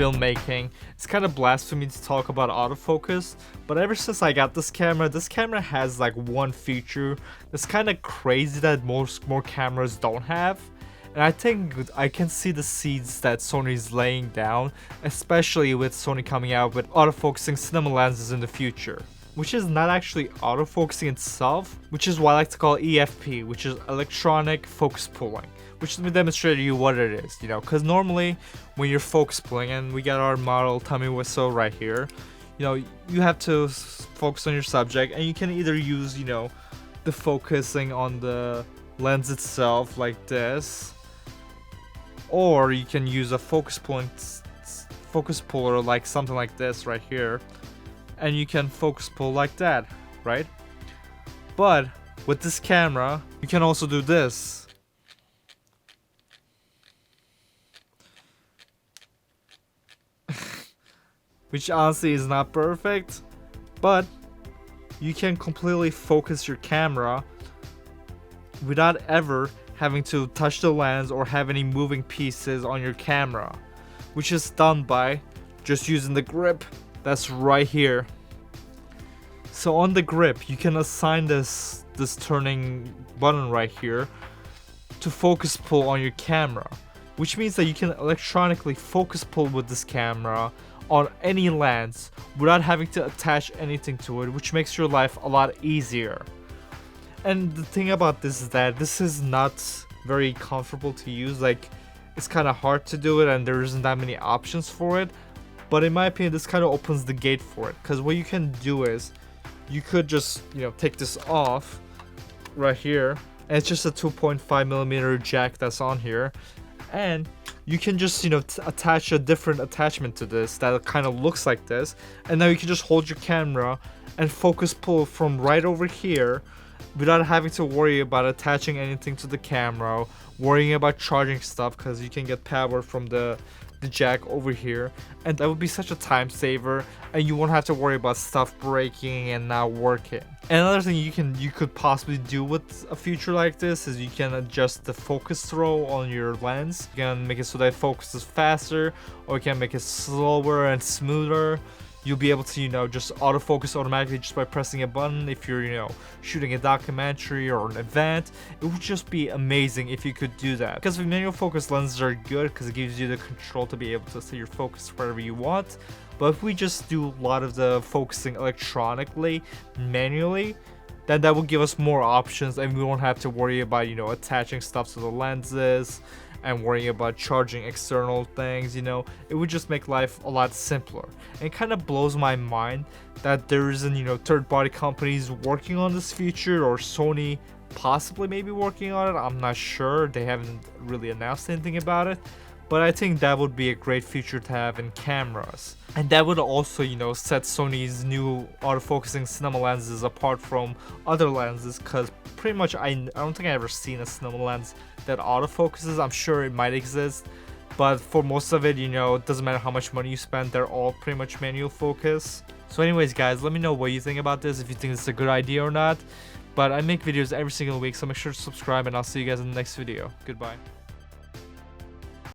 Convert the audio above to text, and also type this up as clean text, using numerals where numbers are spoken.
filmmaking. It's kind of blasphemy to talk about autofocus, but ever since I got this camera has like one feature that's kind of crazy that most more cameras don't have. And I think I can see the seeds that Sony's laying down, especially with Sony coming out with autofocusing cinema lenses in the future. Which is not actually autofocusing itself, which is what I like to call EFP, which is electronic focus pulling. Which let me demonstrate to you what it is, because normally when you're focus pulling, and we got our model tummy whistle right here, you have to focus on your subject, and you can either use, the focusing on the lens itself like this, or you can use a focus puller like something like this right here, and you can focus pull like that, right? But with this camera, you can also do this. Which honestly is not perfect, but you can completely focus your camera without ever having to touch the lens or have any moving pieces on your camera, which is done by just using the grip that's right here. So on the grip, you can assign this turning button right here to focus pull on your camera, which means that you can electronically focus pull with this camera on any lens without having to attach anything to it, which makes your life a lot easier. And the thing about this is that this is not very comfortable to use. Like, it's kind of hard to do it and there isn't that many options for it, but in my opinion this kind of opens the gate for it, because what you can do is you could just take this off right here, and it's just a 2.5mm jack that's on here, and you can just attach a different attachment to this that kind of looks like this, and now you can just hold your camera and focus pull from right over here without having to worry about attaching anything to the camera, worrying about charging stuff, because you can get power from the jack over here, and that would be such a time saver, and you won't have to worry about stuff breaking and not working. And another thing you could possibly do with a feature like this is you can adjust the focus throw on your lens. You can make it so that it focuses faster, or you can make it slower and smoother. You'll be able to just autofocus automatically just by pressing a button. If you're shooting a documentary or an event, it would just be amazing if you could do that, because the manual focus lenses are good because it gives you the control to be able to set your focus wherever you want. But if we just do a lot of the focusing electronically, manually, then that will give us more options, and we won't have to worry about attaching stuff to the lenses and worrying about charging external things. It would just make life a lot simpler. And it kind of blows my mind that there isn't third-party companies working on this feature, or Sony possibly maybe working on it. I'm not sure, they haven't really announced anything about it, but I think that would be a great feature to have in cameras. And that would also set Sony's new autofocusing cinema lenses apart from other lenses, because pretty much I don't think I ever seen a cinema lens that autofocuses. I'm sure it might exist, but for most of it, it doesn't matter how much money you spend, they're all pretty much manual focus. So anyways guys, let me know what you think about this, if you think it's a good idea or not. But I make videos every single week, so make sure to subscribe, and I'll see you guys in the next video. Goodbye.